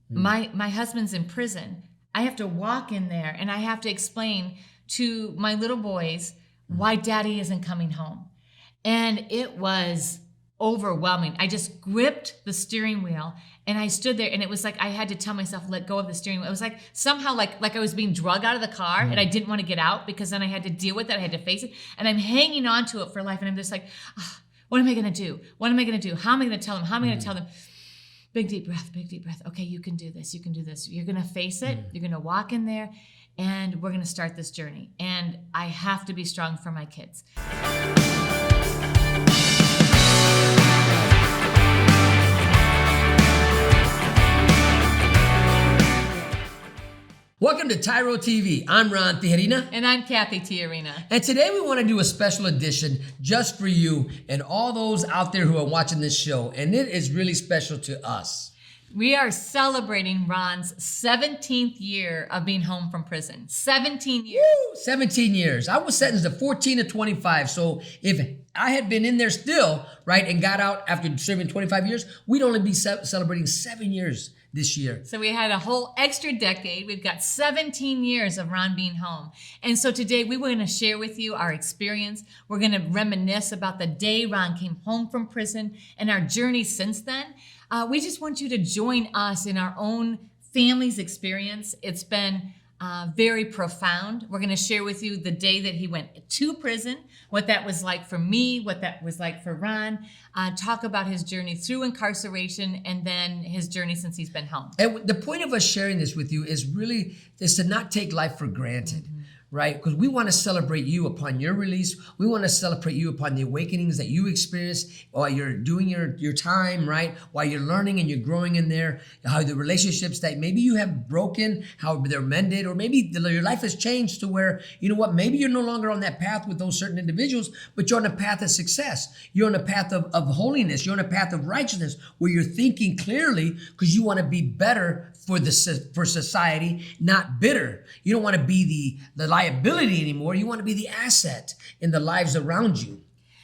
My husband's in prison. I have to walk in there and I have to explain to my little boys why daddy isn't coming home. And it was overwhelming. I just gripped the steering wheel and I stood there and it was like I had to tell myself, let go of the steering wheel. It was like somehow like I was being drugged out of the car and I didn't want to get out because then I had to deal with it. I had to face it. And I'm hanging on to it for life. And I'm just like, what am I going to do? What am I going to do? How am I going to tell them? How am I going to tell them? Big deep breath, big deep breath. Okay, you can do this. You can do this. You're going to face it. You're going to walk in there and we're going to start this journey. And I have to be strong for my kids. Welcome to TYRO TV. I'm Ron Tijerina. And I'm Cathy Tijerina. And today we want to do a special edition just for you and all those out there who are watching this show. And it is really special to us. We are celebrating Ron's 17th year of being home from prison. 17 years. Woo! 17 years. I was sentenced to 14 to 25. So if I had been in there still, right, and got out after serving 25 years, we'd only be celebrating 7 years this year. So we had a whole extra decade. We've got 17 years of Ron being home. And so today we were going to share with you our experience. We're going to reminisce about the day Ron came home from prison and our journey since then. We just want you to join us in our own family's experience. It's been very profound. We're going to share with you the day that he went to prison, what that was like for me, what that was like for Ron, talk about his journey through incarceration and then his journey since he's been home. And the point of us sharing this with you is to not take life for granted. Right? Because we want to celebrate you upon your release. We want to celebrate you upon the awakenings that you experienced while you're doing your time, right? While you're learning and you're growing in there, how the relationships that maybe you have broken, how they're mended, or maybe your life has changed to where, you know what, maybe you're no longer on that path with those certain individuals, but you're on a path of success. You're on a path of holiness. You're on a path of righteousness where you're thinking clearly because you want to be better for society, not bitter. You don't want to be the liability anymore. You want to be the asset in the lives around you.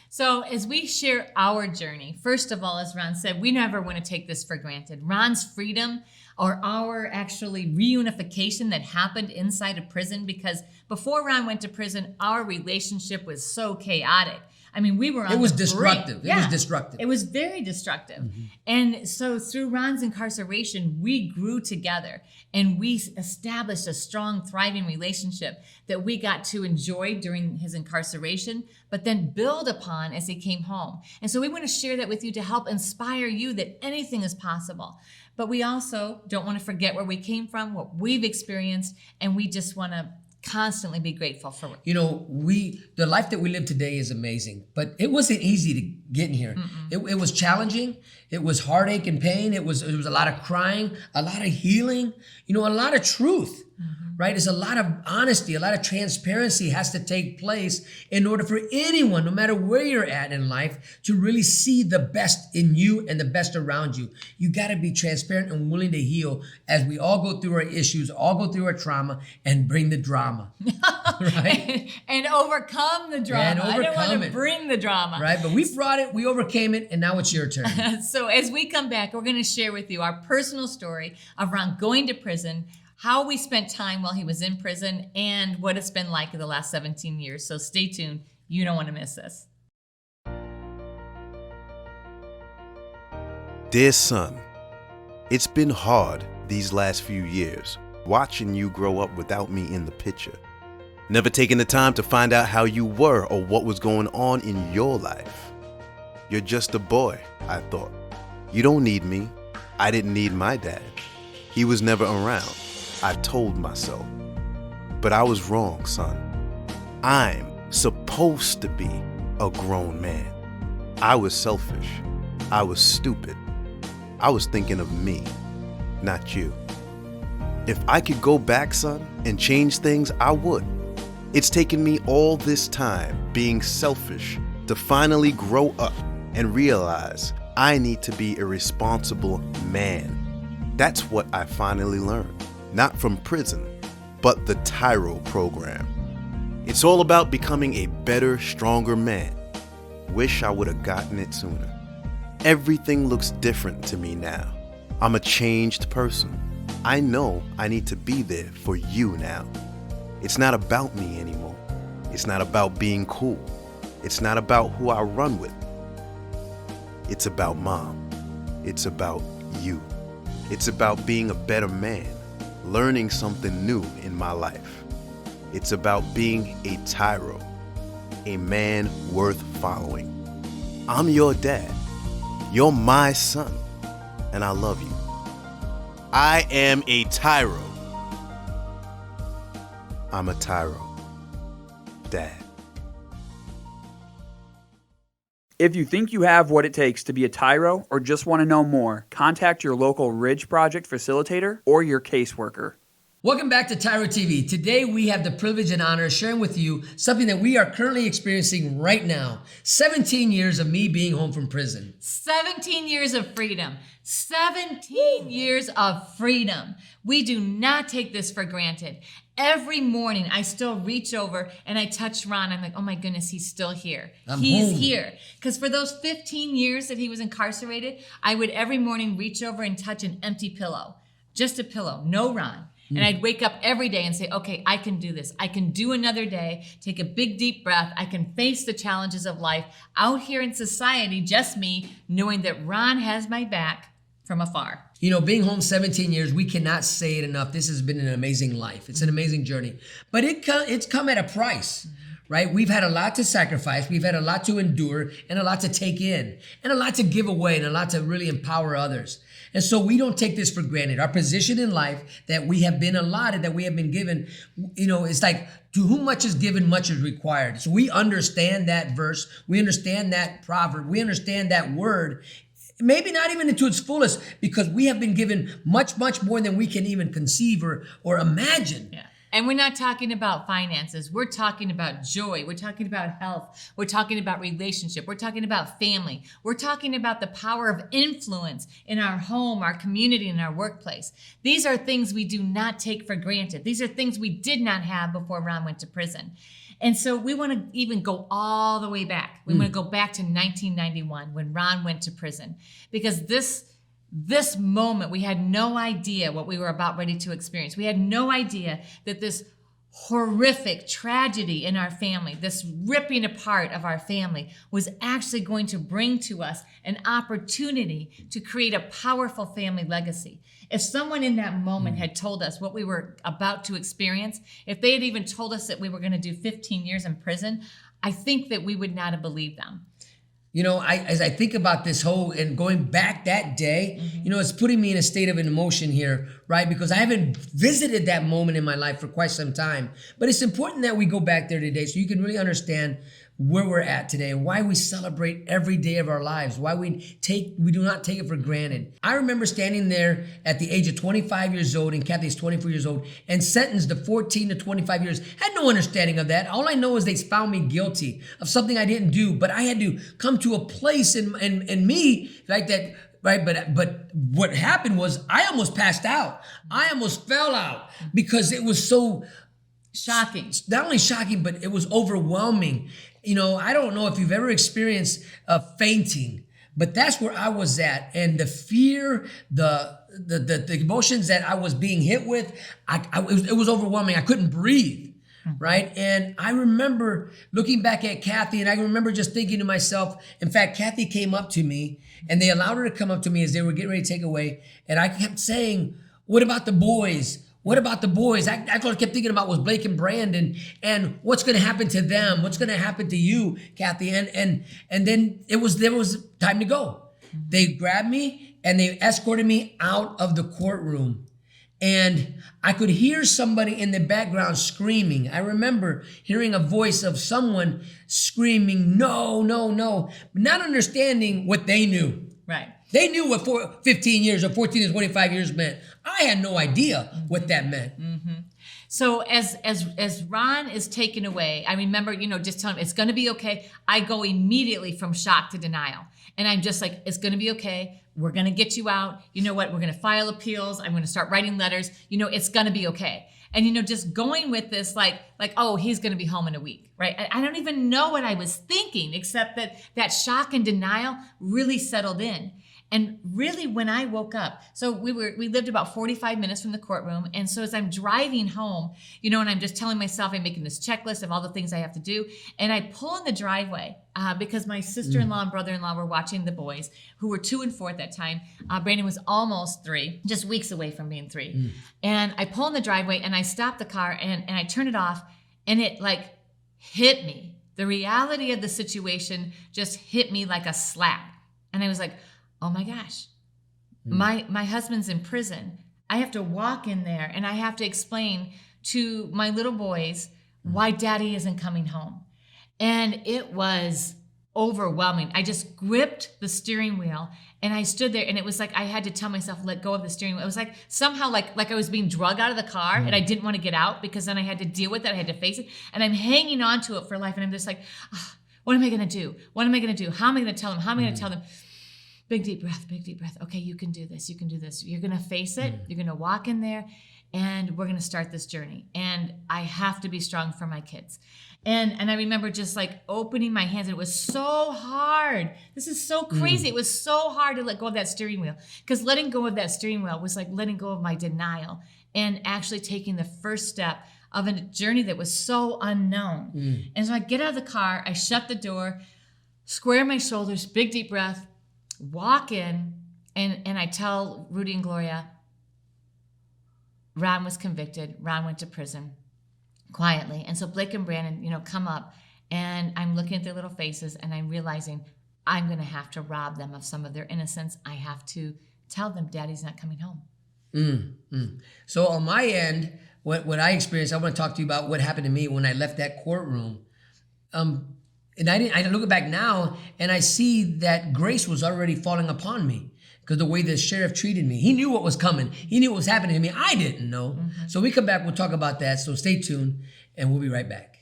So as we share our journey, first of all, as Ron said, we never want to take this for granted. Ron's freedom or our actually reunification that happened inside of prison, because before Ron went to prison, our relationship was so chaotic. I mean, we were on It was the destructive. brink. It was destructive. It was very destructive. And so through Ron's incarceration, we grew together and we established a strong, thriving relationship that we got to enjoy during his incarceration, but then build upon as he came home. And so we want to share that with you to help inspire you that anything is possible. But we also don't want to forget where we came from, what we've experienced, and we just want to constantly be grateful for it. You know, the life that we live today is amazing, but it wasn't easy to get in here. It was challenging. It was heartache and pain. It was a lot of crying, a lot of healing, you know, a lot of truth, right? There's a lot of honesty, a lot of transparency has to take place in order for anyone, no matter where you're at in life, to really see the best in you and the best around you. You got to be transparent and willing to heal as we all go through our issues, all go through our trauma and bring the drama, right? and overcome the drama. I don't want to bring the drama. Right, but we brought it, we overcame it, and now it's your turn. So as we come back, we're going to share with you our personal story of Ron going to prison, how we spent time while he was in prison, and what it's been like in the last 17 years. So stay tuned. You don't want to miss this. Dear son, it's been hard these last few years, watching you grow up without me in the picture. Never taking the time to find out how you were or what was going on in your life. You're just a boy, I thought. You don't need me. I didn't need my dad. He was never around, I told myself. But I was wrong, son. I'm supposed to be a grown man. I was selfish. I was stupid. I was thinking of me, not you. If I could go back, son, and change things, I would. It's taken me all this time being selfish to finally grow up and realize I need to be a responsible man. That's what I finally learned, not from prison, but the TYRO program. It's all about becoming a better, stronger man. Wish I would have gotten it sooner. Everything looks different to me now. I'm a changed person. I know I need to be there for you now. It's not about me anymore. It's not about being cool. It's not about who I run with. It's about Mom. It's about you. It's about being a better man, learning something new in my life. It's about being a TYRO, a man worth following. I'm your dad. You're my son, and I love you. I am a TYRO. I'm a TYRO. Dad. If you think you have what it takes to be a TYRO or just want to know more, contact your local Ridge Project facilitator or your caseworker. Welcome back to TYRO TV. Today we have the privilege and honor of sharing with you something that we are currently experiencing right now. 17 years of me being home from prison. 17 years of freedom. 17 years of freedom. We do not take this for granted. Every morning, I still reach over and I touch Ron. I'm like, oh my goodness, he's still here. He's here. Because for those 15 years that he was incarcerated, I would every morning reach over and touch an empty pillow. Just a pillow, no Ron. And I'd wake up every day and say, okay, I can do this. I can do another day, take a big, deep breath. I can face the challenges of life out here in society, just me, knowing that Ron has my back from afar. You know, being home 17 years, we cannot say it enough. This has been an amazing life. It's an amazing journey. But it's come at a price, right? We've had a lot to sacrifice. We've had a lot to endure and a lot to take in and a lot to give away and a lot to really empower others. And so we don't take this for granted. Our position in life that we have been allotted, that we have been given, you know, it's like, to whom much is given, much is required. So we understand that verse. We understand that proverb. We understand that word. Maybe not even into its fullest, because we have been given much, much more than we can even conceive or imagine. Yeah. And we're not talking about finances. We're talking about joy. We're talking about health. We're talking about relationship. We're talking about family. We're talking about the power of influence in our home, our community, and our workplace. These are things we do not take for granted. These are things we did not have before Ron went to prison. And so we want to even go all the way back. We want to go back to 1991 when Ron went to prison, because this moment, we had no idea what we were about ready to experience. We had no idea that this horrific tragedy in our family, this ripping apart of our family, was actually going to bring to us an opportunity to create a powerful family legacy. If someone in that moment had told us what we were about to experience, if they had even told us that we were going to do 15 years in prison, I think that we would not have believed them. You know, as I think about this whole and going back that day, you know, it's putting me in a state of an emotion here, right? Because I haven't visited that moment in my life for quite some time. But it's important that we go back there today so you can really understand where we're at today and why we celebrate every day of our lives, why we do not take it for granted. I remember standing there at the age of 25 years old, and Cathy's 24 years old, and sentenced to 14 to 25 years. Had no understanding of that. All I know is they found me guilty of something I didn't do, but I had to come to a place in me like that. Right, but what happened was I almost passed out. I almost fell out because it was so shocking. Not only shocking, but it was overwhelming. You know, I don't know if you've ever experienced fainting, but that's where I was at. And the fear, the emotions that I was being hit with, it was overwhelming. I couldn't breathe, right? And I remember looking back at Cathy, and I remember just thinking to myself, in fact, Cathy came up to me, and they allowed her to come up to me as they were getting ready to take away. And I kept saying, what about the boys? What about the boys? I kept thinking about was Blake and Brandon, and what's going to happen to them? What's going to happen to you, Cathy? And then there was time to go. They grabbed me and they escorted me out of the courtroom. And I could hear somebody in the background screaming. I remember hearing a voice of someone screaming, no, no, no, not understanding what they knew. Right. They knew what 15 years or 14 to 25 years meant. I had no idea what that meant. Mm-hmm. So as Ron is taken away, I remember, just telling him, it's going to be okay. I go immediately from shock to denial. And I'm just like, it's going to be okay. We're going to get you out. You know what? We're going to file appeals. I'm going to start writing letters. It's going to be okay. And, just going with this, like, oh, he's going to be home in a week, right? I don't even know what I was thinking, except that shock and denial really settled in. And really when I woke up, so we lived about 45 minutes from the courtroom. And so as I'm driving home, and I'm just telling myself, I'm making this checklist of all the things I have to do. And I pull in the driveway because my sister-in-law and brother-in-law were watching the boys, who were 2 and 4 at that time. Brandon was almost 3, just weeks away from being 3. And I pull in the driveway and I stop the car and I turn it off, and it like hit me. The reality of the situation just hit me like a slap. And I was like, oh my gosh, my husband's in prison. I have to walk in there and I have to explain to my little boys why daddy isn't coming home. And it was overwhelming. I just gripped the steering wheel and I stood there, and it was like I had to tell myself, let go of the steering wheel. It was like somehow like I was being drugged out of the car and I didn't want to get out, because then I had to deal with it. I had to face it, and I'm hanging on to it for life. And I'm just like, what am I going to do? What am I going to do? How am I going to tell them? How am I going to tell them? Big deep breath, big deep breath. Okay, you can do this. You can do this. You're going to face it. You're going to walk in there, and we're going to start this journey. And I have to be strong for my kids. And I remember just like opening my hands, and it was so hard. This is so crazy. It was so hard to let go of that steering wheel, because letting go of that steering wheel was like letting go of my denial and actually taking the first step of a journey that was so unknown. And so I get out of the car, I shut the door, square my shoulders, big deep breath, walk in, and I tell Rudy and Gloria, Ron was convicted. Ron went to prison quietly. And so Blake and Brandon, come up, and I'm looking at their little faces, and I'm realizing I'm going to have to rob them of some of their innocence. I have to tell them daddy's not coming home. So on my end, what I experienced, I want to talk to you about what happened to me when I left that courtroom. And I look back now, and I see that grace was already falling upon me, because the way the sheriff treated me. He knew what was coming. He knew what was happening to me. I didn't know. So we come back, we'll talk about that. So stay tuned, and we'll be right back.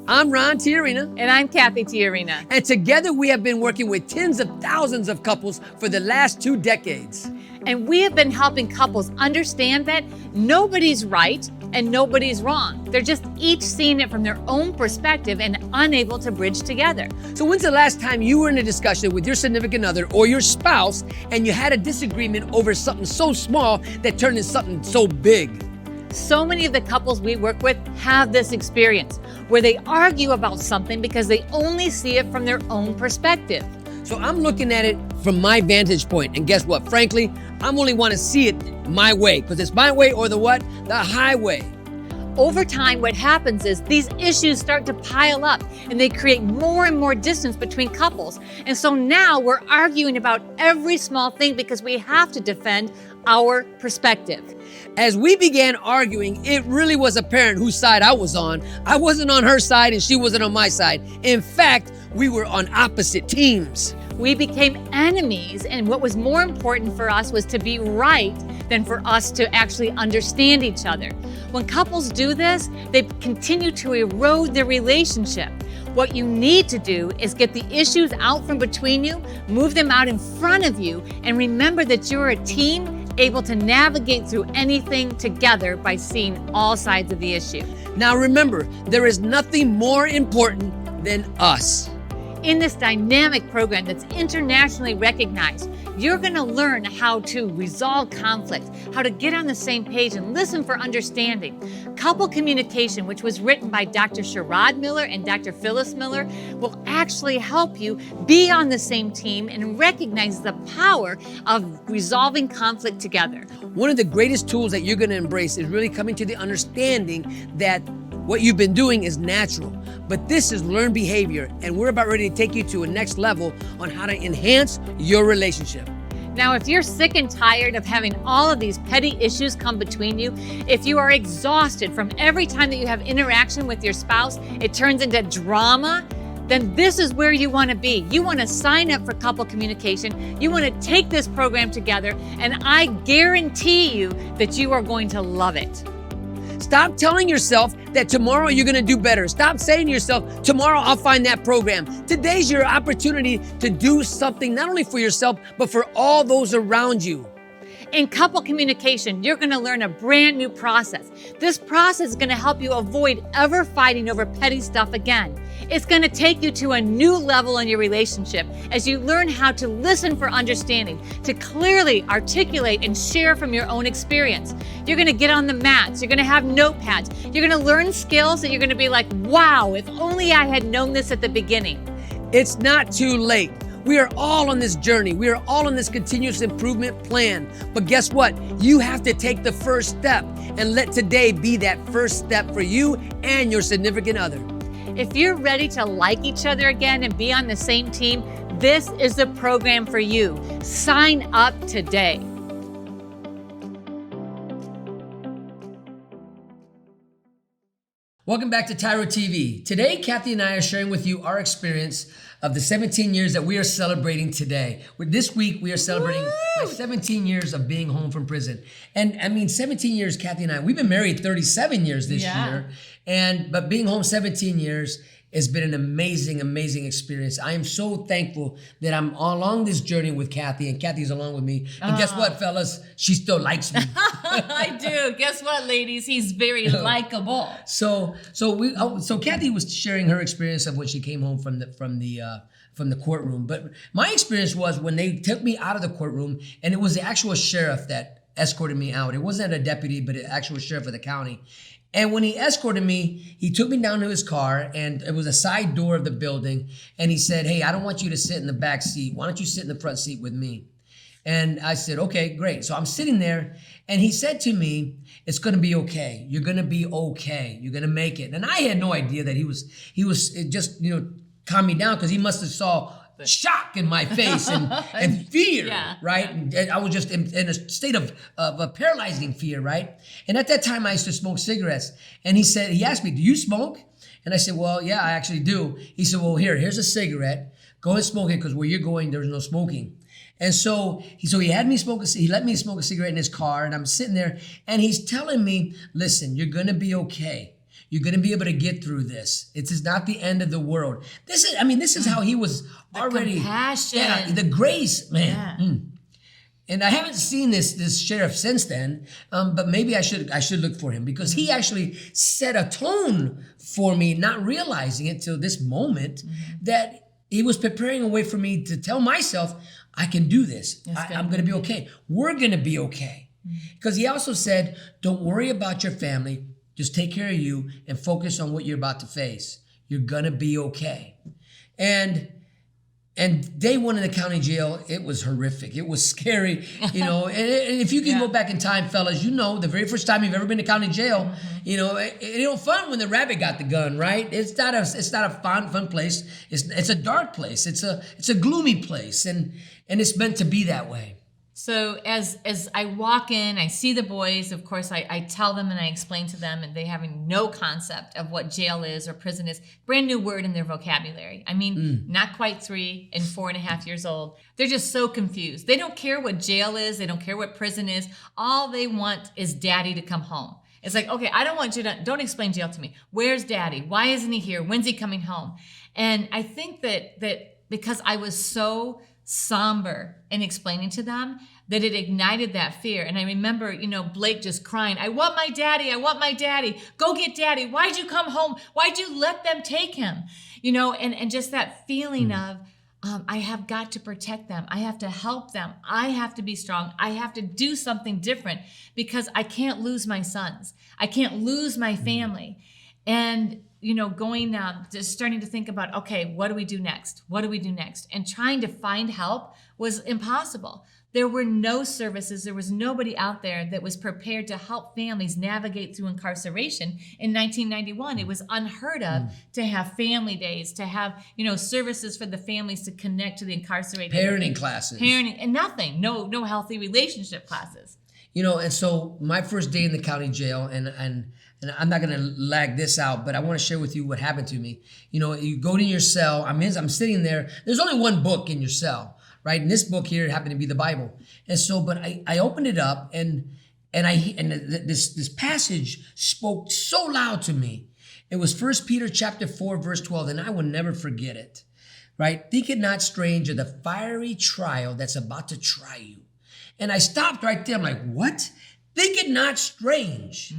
I'm Ron Tijerina. And I'm Cathy Tijerina. And together we have been working with tens of thousands of couples for the last 2 decades. And we have been helping couples understand that nobody's right and nobody's wrong. They're just each seeing it from their own perspective and unable to bridge together. So when's the last time you were in a discussion with your significant other or your spouse and you had a disagreement over something so small that turned into something so big? So many of the couples we work with have this experience where they argue about something because they only see it from their own perspective. So I'm looking at it from my vantage point, and guess what? Frankly, I'm only want to see it my way, because it's my way or the what? The highway. Over time, what happens is these issues start to pile up, and they create more and more distance between couples. And so now we're arguing about every small thing because we have to defend our perspective. As we began arguing, it really was apparent whose side I was on. I wasn't on her side and she wasn't on my side. In fact, we were on opposite teams. We became enemies, and what was more important for us was to be right than for us to actually understand each other. When couples do this, they continue to erode their relationship. What you need to do is get the issues out from between you, move them out in front of you, and remember that you're a team able to navigate through anything together by seeing all sides of the issue. Now remember, there is nothing more important than us. In this dynamic program that's internationally recognized, you're going to learn how to resolve conflict, how to get on the same page and listen for understanding. Couple communication, which was written by Dr. Sherrod Miller and Dr. Phyllis Miller, will actually help you be on the same team and recognize the power of resolving conflict together. One of the greatest tools that you're going to embrace is really coming to the understanding that what you've been doing is natural, but this is learned behavior, and we're about ready to take you to a next level on how to enhance your relationship. Now, if you're sick and tired of having all of these petty issues come between you, if you are exhausted from every time that you have interaction with your spouse, it turns into drama, then this is where you want to be. You want to sign up for couple communication. You want to take this program together, and I guarantee you that you are going to love it. Stop telling yourself that tomorrow you're going to do better. Stop saying to yourself, tomorrow I'll find that program. Today's your opportunity to do something not only for yourself, but for all those around you. In couple communication, you're going to learn a brand new process. This process is going to help you avoid ever fighting over petty stuff again. It's going to take you to a new level in your relationship as you learn how to listen for understanding, to clearly articulate and share from your own experience. You're going to get on the mats. You're going to have notepads. You're going to learn skills that you're going to be like, wow, if only I had known this at the beginning. It's not too late. We are all on this journey. We are all on this continuous improvement plan. But guess what? You have to take the first step and let today be that first step for you and your significant other. If you're ready to like each other again and be on the same team, this is the program for you. Sign up today. Welcome back to TYRO TV. Today, Cathy and I are sharing with you our experience of the 17 years that we are celebrating today. This week, we are celebrating my 17 years of being home from prison. And I mean, 17 years, Cathy and I, we've been married 37 years this year. But being home 17 years has been an amazing, amazing experience. I am so thankful that I'm along this journey with Cathy, and Cathy's along with me. And guess what, fellas? She still likes me. I do. Guess what, ladies? He's very likable. So Cathy was sharing her experience of when she came home from the courtroom. But my experience was when they took me out of the courtroom, and it was the actual sheriff that escorted me out. It wasn't a deputy, but an actual sheriff of the county. And when he escorted me, he took me down to his car, and it was a side door of the building. And he said, "Hey, I don't want you to sit in the back seat. Why don't you sit in the front seat with me?" And I said, "Okay, great." So I'm sitting there, and he said to me, "It's going to be okay. You're going to be okay. You're going to make it." And I had no idea that he was just, calm me down, because he must have saw shock in my face and fear, right? And I was just in a state of a paralyzing fear, right? And at that time, I used to smoke cigarettes. And he asked me, "Do you smoke?" And I said, "Well, yeah, I actually do." He said, "Well, here's a cigarette. Go and smoke it, because where you're going, there's no smoking." And so he had me smoke. He let me smoke a cigarette in his car, and I'm sitting there, and he's telling me, "Listen, you're gonna be okay. You're going to be able to get through this. It is not the end of the world." This is how he was already. Compassion. Yeah, the grace, man. Yeah. And I haven't seen this sheriff since then, but maybe I should look for him, because he actually set a tone for me, not realizing it till this moment, that he was preparing a way for me to tell myself, I can do this. I'm going to be okay. We're going to be okay. Because he also said, don't worry about your family. Just take care of you and focus on what you're about to face. You're gonna be okay. And day one in the county jail, it was horrific. It was scary, And if you can go back in time, fellas, the very first time you've ever been to county jail, it ain't fun when the rabbit got the gun, right? It's not a fun place. It's a dark place. It's a gloomy place, and it's meant to be that way. So as I walk in, I see the boys. Of course, I tell them and I explain to them, and they have no concept of what jail is or prison is. Brand new word in their vocabulary. I mean, not quite 3 and 4.5 years old. They're just so confused. They don't care what jail is. They don't care what prison is. All they want is daddy to come home. It's like, okay, I don't want you to, don't explain jail to me. Where's daddy? Why isn't he here? When's he coming home? And I think that because I was so somber in explaining to them, that it ignited that fear. And I remember, Blake just crying, "I want my daddy. I want my daddy. Go get daddy. Why'd you come home? Why'd you let them take him?" And just that feeling of, I have got to protect them. I have to help them. I have to be strong. I have to do something different, because I can't lose my sons. I can't lose my family. And going just starting to think about, okay, what do we do next? What do we do next? And trying to find help was impossible. There were no services. There was nobody out there that was prepared to help families navigate through incarceration. In 1991, it was unheard of to have family days, to have, services for the families to connect to the incarcerated. Parenting classes. And nothing. No healthy relationship classes. And so my first day in the county jail, and I'm not going to lag this out, but I want to share with you what happened to me. You go to your cell. I'm sitting there. There's only one book in your cell, right? And this book here happened to be the Bible. And so, but I opened it up, and this passage spoke so loud to me. It was 1 Peter chapter 4, verse 12, and I will never forget it, right? "Think it not strange of the fiery trial that's about to try you, And I stopped right there. I'm like, what? Think it not strange.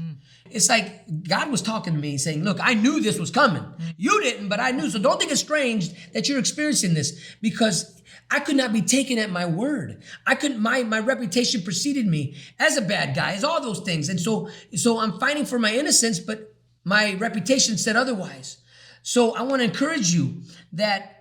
It's like God was talking to me saying, look, I knew this was coming. You didn't, but I knew. So don't think it's strange that you're experiencing this, because I could not be taken at my word. I couldn't, my reputation preceded me as a bad guy, as all those things. And so I'm fighting for my innocence, but my reputation said otherwise. So I want to encourage you that,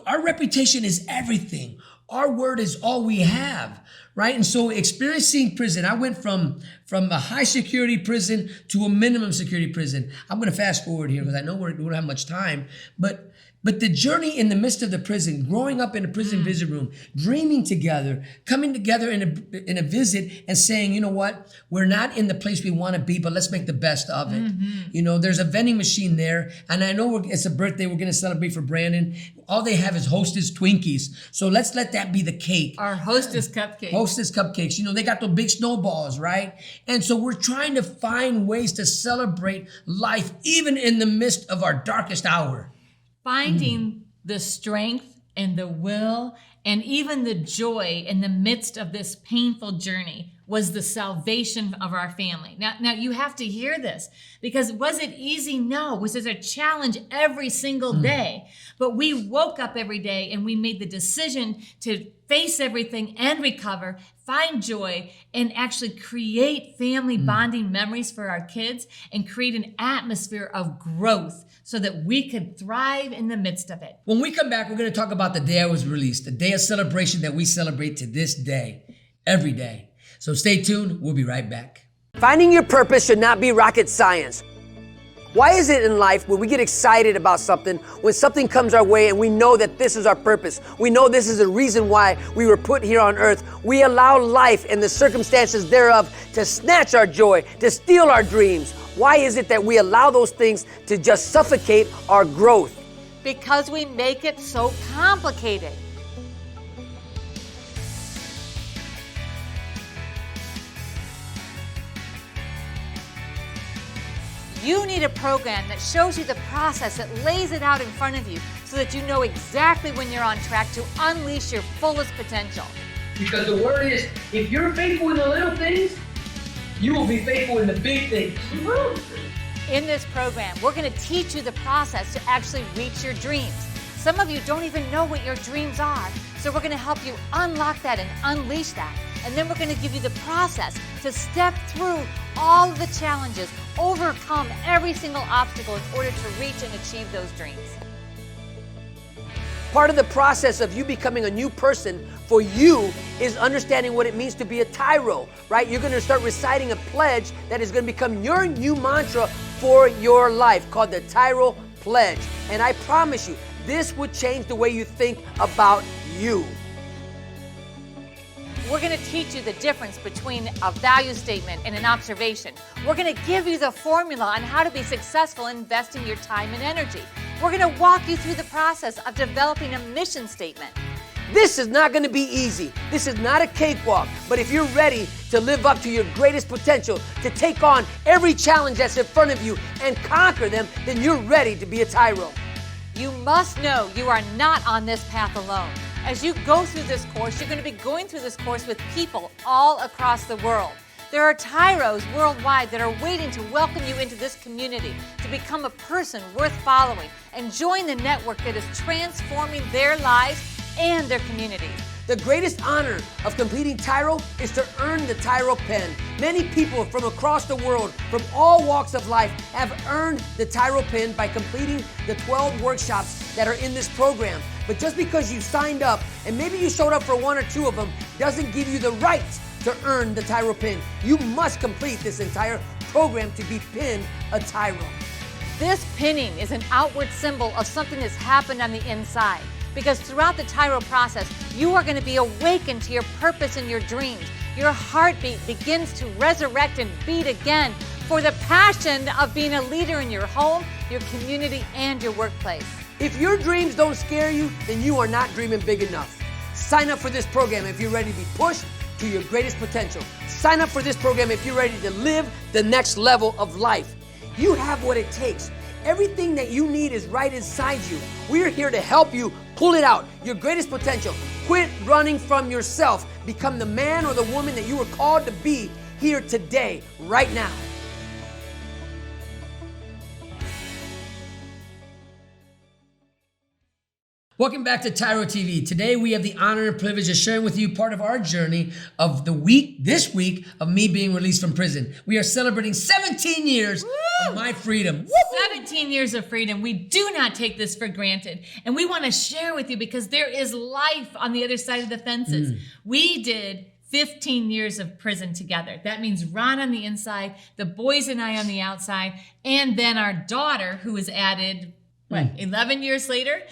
our reputation is everything. Our word is all we have, right? And so experiencing prison, I went from a high security prison to a minimum security prison. I'm going to fast forward here because I know we don't have much time, but the journey in the midst of the prison, growing up in a prison visit room, dreaming together, coming together in a visit and saying, you know what, we're not in the place we want to be, but let's make the best of it. There's a vending machine there, and I know it's a birthday we're going to celebrate for Brandon. All they have is Hostess Twinkies. So let's let that be the cake. Our Hostess cupcakes. Hostess cupcakes. They got those big snowballs, right? And so we're trying to find ways to celebrate life, even in the midst of our darkest hour. Finding the strength and the will and even the joy in the midst of this painful journey was the salvation of our family. Now you have to hear this, because was it easy? No. Was it a challenge every single day? But we woke up every day and we made the decision to face everything and recover, find joy, and actually create family bonding memories for our kids and create an atmosphere of growth so that we could thrive in the midst of it. When we come back, we're going to talk about the day I was released, the day of celebration that we celebrate to this day, every day. So stay tuned. We'll be right back. Finding your purpose should not be rocket science. Why is it in life when we get excited about something, when something comes our way and we know that this is our purpose, we know this is the reason why we were put here on earth, we allow life and the circumstances thereof to snatch our joy, to steal our dreams? Why is it that we allow those things to just suffocate our growth? Because we make it so complicated. You need a program that shows you the process, that lays it out in front of you so that you know exactly when you're on track to unleash your fullest potential. Because the word is, if you're faithful in the little things, you will be faithful in the big things. In this program, we're going to teach you the process to actually reach your dreams. Some of you don't even know what your dreams are, so we're going to help you unlock that and unleash that. And then we're going to give you the process to step through all of the challenges, overcome every single obstacle in order to reach and achieve those dreams. Part of the process of you becoming a new person for you is understanding what it means to be a TYRO, right? You're going to start reciting a pledge that is going to become your new mantra for your life, called the TYRO Pledge. And I promise you, this would change the way you think about you. We're going to teach you the difference between a value statement and an observation. We're going to give you the formula on how to be successful in investing your time and energy. We're going to walk you through the process of developing a mission statement. This is not going to be easy. This is not a cakewalk. But if you're ready to live up to your greatest potential, to take on every challenge that's in front of you and conquer them, then you're ready to be a TYRO. You must know you are not on this path alone. As you go through this course, you're going to be going through this course with people all across the world. There are TYROs worldwide that are waiting to welcome you into this community, to become a person worth following and join the network that is transforming their lives and their communities. The greatest honor of completing TYRO is to earn the TYRO pen. Many people from across the world, from all walks of life, have earned the TYRO pen by completing the 12 workshops that are in this program. But just because you signed up, and maybe you showed up for one or two of them, doesn't give you the right to earn the TYRO pin. You must complete this entire program to be pinned a TYRO. This pinning is an outward symbol of something that's happened on the inside. Because throughout the TYRO process, you are going to be awakened to your purpose and your dreams. Your heartbeat begins to resurrect and beat again for the passion of being a leader in your home, your community, and your workplace. If your dreams don't scare you, then you are not dreaming big enough. Sign up for this program if you're ready to be pushed to your greatest potential. Sign up for this program if you're ready to live the next level of life. You have what it takes. Everything that you need is right inside you. We're here to help you pull it out, your greatest potential. Quit running from yourself. become the man or the woman that you were called to be here today, right now. Welcome back to TYRO TV. Today we have the honor and privilege of sharing with you part of our journey of the week, this week, of me being released from prison. We are celebrating 17 years of my freedom. 17 years of freedom. We do not take this for granted. And we want to share with you because there is life on the other side of the fences. We did 15 years of prison together. That means Ron on the inside, the boys and I on the outside, and then our daughter who was added, 11 years later?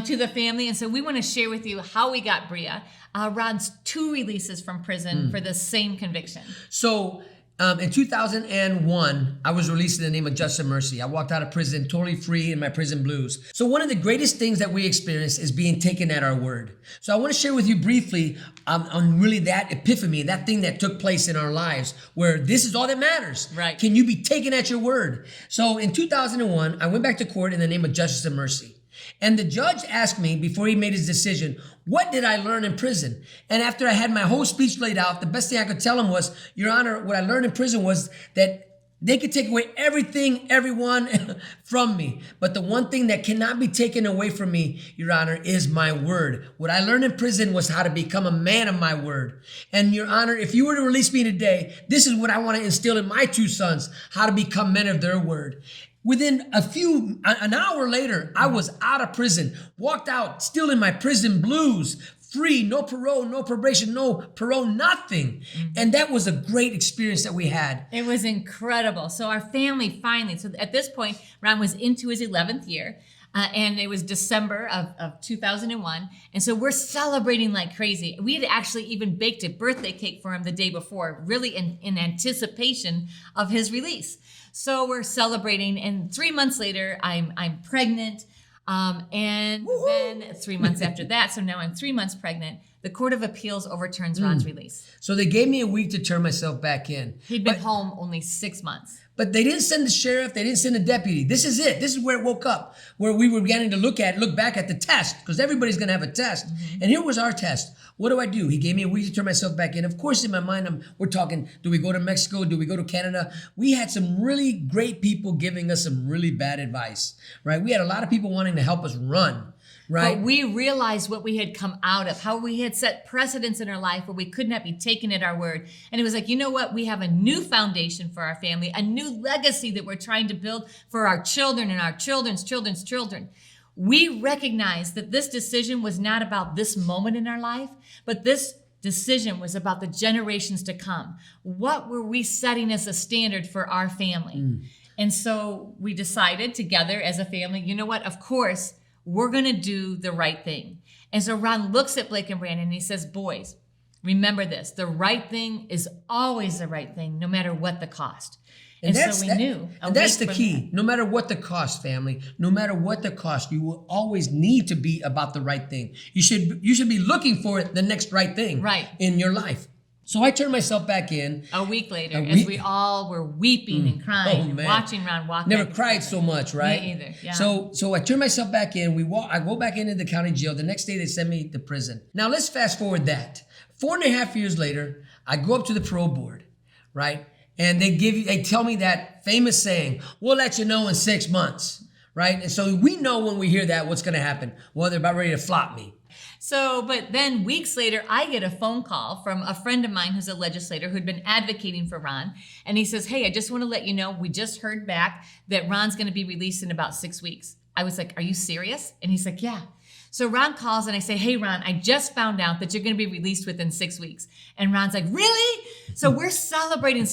To the family. And so we want to share with you how we got Bria. Ron's 2 releases from prison for the same conviction. So in 2001, I was released in the name of justice and mercy. I walked out of prison totally free in my prison blues. So one of the greatest things that we experience is being taken at our word. So I want to share with you briefly on really that epiphany, that thing that took place in our lives where this is all that matters. Right. Can you be taken at your word? So in 2001, I went back to court in the name of justice and mercy. And the judge asked me before he made his decision, what did I learn in prison? And after I had my whole speech laid out, the best thing I could tell him was, Your Honor, what I learned in prison was that they could take away everything, everyone from me. But the one thing that cannot be taken away from me, Your Honor, is my word. What I learned in prison was how to become a man of my word. And Your Honor, if you were to release me today, this is what I want to instill in my 2 sons, how to become men of their word. Within an hour later, I was out of prison, walked out, still in my prison blues, free, no parole, no probation, no parole, nothing. And that was a great experience that we had. It was incredible. So our family finally, so at this point, Ron was into his 11th year. And it was December of 2001. And so we're celebrating like crazy. We had actually even baked a birthday cake for him the day before, really in anticipation of his release. So we're celebrating. And 3 months later, I'm pregnant. And then 3 months after that, so now I'm 3 months pregnant, the Court of Appeals overturns Ron's release. So they gave me a week to turn myself back in. He'd been home only 6 months. But they didn't send the sheriff, they didn't send a deputy. This is it. This is where it woke up, where we were beginning to look back at the test, because everybody's going to have a test. And here was our test. What do? He gave me a week to turn myself back in. Of course, in my mind, we're talking, do we go to Mexico? Do we go to Canada? We had some really great people giving us some really bad advice, right? We had a lot of people wanting to help us run. Right. But we realized what we had come out of, how we had set precedents in our life where we could not be taken at our word. And it was like, you know what? We have a new foundation for our family, a new legacy that we're trying to build for our children and our children's children's children. We recognized that this decision was not about this moment in our life, but this decision was about the generations to come. What were we setting as a standard for our family? And so we decided together as a family, you know what? Of course, we're going to do the right thing. And so Ron looks at Blake and Brandon and he says, boys, remember this. The right thing is always the right thing, no matter what the cost. And so we knew. And that's the key. No matter what the cost, family, no matter what the cost, you will always need to be about the right thing. You should be looking for the next right thing in your life. So I turned myself back in. A week later, as we all were weeping and crying and watching Ron walk. Never cried so much, right? Me either, yeah. So I turned myself back in. I go back into the county jail. The next day they send me to prison. Now let's fast forward that. 4.5 years later, I go up to the parole board, right? And they tell me that famous saying, we'll let you know in 6 months, right? And so we know when we hear that, what's going to happen. Well, they're about ready to flop me. So, but then weeks later, I get a phone call from a friend of mine who's a legislator who'd been advocating for Ron. And he says, hey, I just want to let you know, we just heard back that Ron's going to be released in about 6 weeks. I was like, are you serious? And he's like, yeah. So Ron calls and I say, hey, Ron, I just found out that you're going to be released within 6 weeks. And Ron's like, really? So we're celebrating.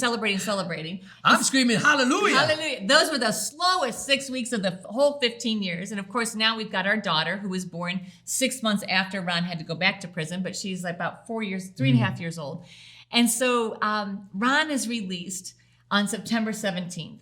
I'm screaming, hallelujah. Hallelujah. Those were the slowest 6 weeks of the whole 15 years. And of course, now we've got our daughter who was born 6 months after Ron had to go back to prison, but she's like about 3.5 years old. And so Ron is released on September 17th.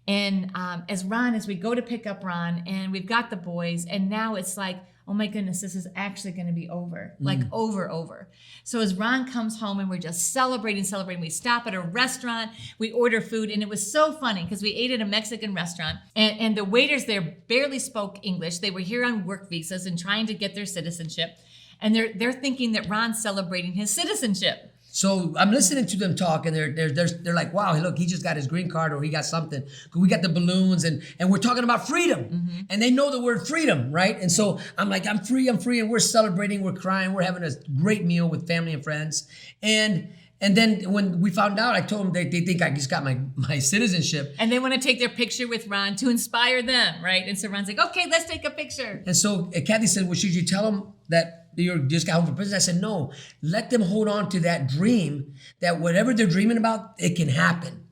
And as we go to pick up Ron and we've got the boys, and now it's like, oh my goodness, this is actually going to be over, like over. So as Ron comes home and we're just celebrating, we stop at a restaurant, we order food, and it was so funny because we ate at a Mexican restaurant and the waiters there barely spoke English. They were here on work visas and trying to get their citizenship. And they're thinking that Ron's celebrating his citizenship. So I'm listening to them talk, and they're like, wow, look, he just got his green card, or he got something. We got the balloons, and we're talking about freedom. And they know the word freedom, right? And so I'm like, I'm free, and we're celebrating, we're crying, we're having a great meal with family and friends. And then when we found out, I told them they think I just got my citizenship. And they want to take their picture with Ron to inspire them, right? And so Ron's like, okay, let's take a picture. And so Cathy said, well, should you tell them that you just got home from prison? I said, no, let them hold on to that dream, that whatever they're dreaming about, it can happen.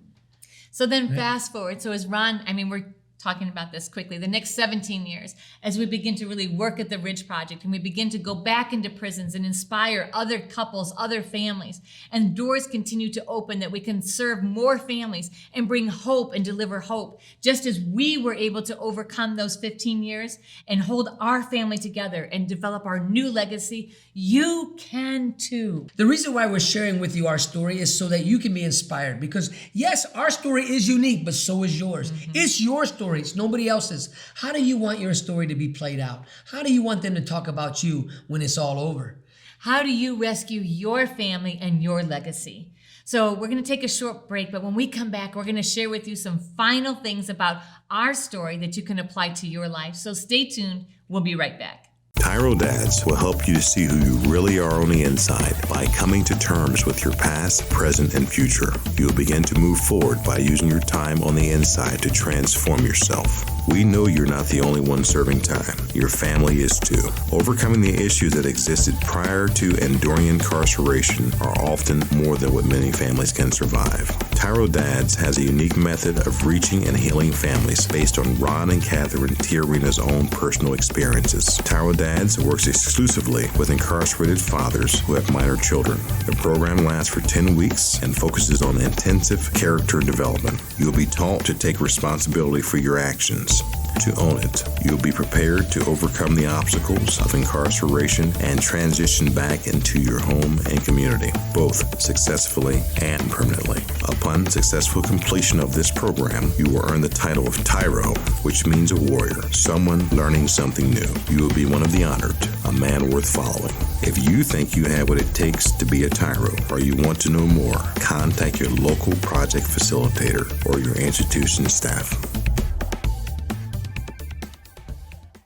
So then fast forward. So as Ron, we're talking about this quickly, the next 17 years, as we begin to really work at the Ridge Project and we begin to go back into prisons and inspire other couples, other families, and doors continue to open that we can serve more families and bring hope and deliver hope. Just as we were able to overcome those 15 years and hold our family together and develop our new legacy, you can too. The reason why we're sharing with you our story is so that you can be inspired, because yes, our story is unique, but so is yours. It's your story. It's nobody else's. How do you want your story to be played out? How do you want them to talk about you when it's all over? How do you rescue your family and your legacy? So we're going to take a short break, but when we come back, we're going to share with you some final things about our story that you can apply to your life. So stay tuned. We'll be right back. TYRO Dads will help you to see who you really are on the inside by coming to terms with your past, present, and future. You'll begin to move forward by using your time on the inside to transform yourself. We know you're not the only one serving time. Your family is too. Overcoming the issues that existed prior to and during incarceration are often more than what many families can survive. TYRO Dads has a unique method of reaching and healing families based on Ron and Cathy Tijerina's own personal experiences. TYRO Dads works exclusively with incarcerated fathers who have minor children. The program lasts for 10 weeks and focuses on intensive character development. You'll be taught to take responsibility for your actions, to own it. You'll be prepared to overcome the obstacles of incarceration and transition back into your home and community, both successfully and permanently. Upon successful completion of this program, you will earn the title of TYRO, which means a warrior, someone learning something new. You will be one of the honored, a man worth following. If you think you have what it takes to be a TYRO, or you want to know more, contact your local project facilitator or your institution staff.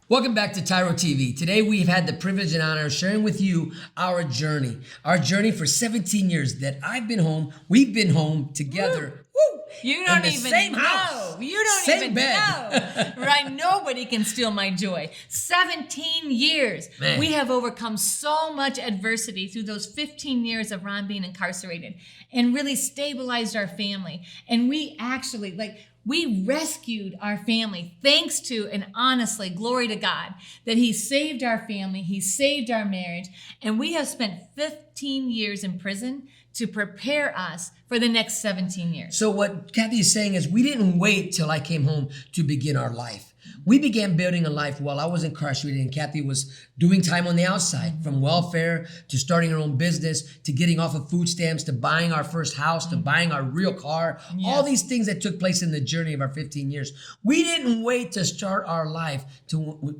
Welcome back to TYRO TV. Today we've had the privilege and honor of sharing with you our journey for 17 years that I've been home, we've been home together. Woo! You don't in the even same know. house, You don't same even bed. know. Right? Nobody can steal my joy. 17 years. Man. We have overcome so much adversity through those 15 years of Ron being incarcerated and really stabilized our family. And we actually, we rescued our family thanks to, and honestly, glory to God, that He saved our family, He saved our marriage, and we have spent 15 years in prison to prepare us for the next 17 years. So what Cathy is saying is we didn't wait till I came home to begin our life. We began building a life while I was incarcerated and Cathy was doing time on the outside, from welfare to starting her own business to getting off of food stamps to buying our first house to buying our real car. All these things that took place in the journey of our 15 years. We didn't wait to start our life to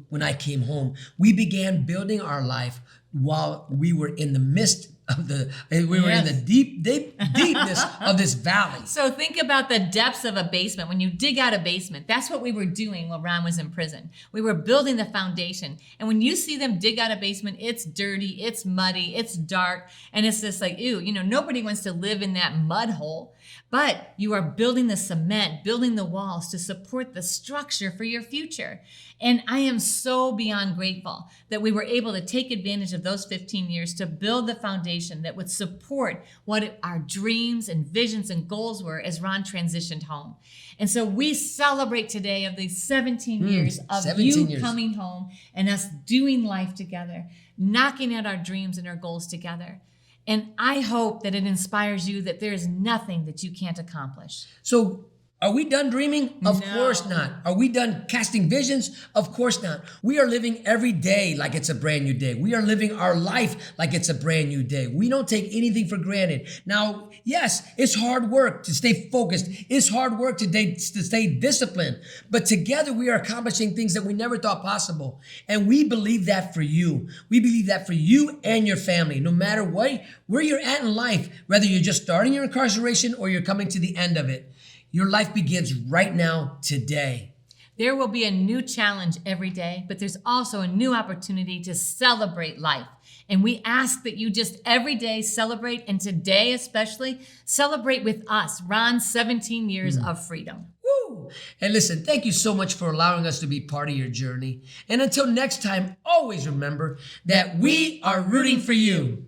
when I came home. We began building our life while we were in the midst of in the deepness of this valley. So think about the depths of a basement. When you dig out a basement, that's what we were doing while Ron was in prison. We were building the foundation. And when you see them dig out a basement, it's dirty, it's muddy, it's dark, and it's just like, ew, nobody wants to live in that mud hole. But you are building the cement, building the walls to support the structure for your future. And I am so beyond grateful that we were able to take advantage of those 15 years to build the foundation that would support what our dreams and visions and goals were as Ron transitioned home. And so we celebrate today of these 17 years of 17 years. Coming home and us doing life together, knocking at our dreams and our goals together. And I hope that it inspires you that there is nothing that you can't accomplish. So Are we done dreaming? Of course not. Are we done casting visions? Of course not. We are living every day like it's a brand new day. We are living our life like it's a brand new day. We don't take anything for granted. Now, yes, it's hard work to stay focused. It's hard work to stay disciplined. But together we are accomplishing things that we never thought possible. And we believe that for you. We believe that for you and your family, no matter where you're at in life, whether you're just starting your incarceration or you're coming to the end of it. Your life begins right now, today. There will be a new challenge every day, but there's also a new opportunity to celebrate life. And we ask that you just every day celebrate, and today especially, celebrate with us, Ron's 17 years of freedom. Woo! And listen, thank you so much for allowing us to be part of your journey. And until next time, always remember that we are rooting for you.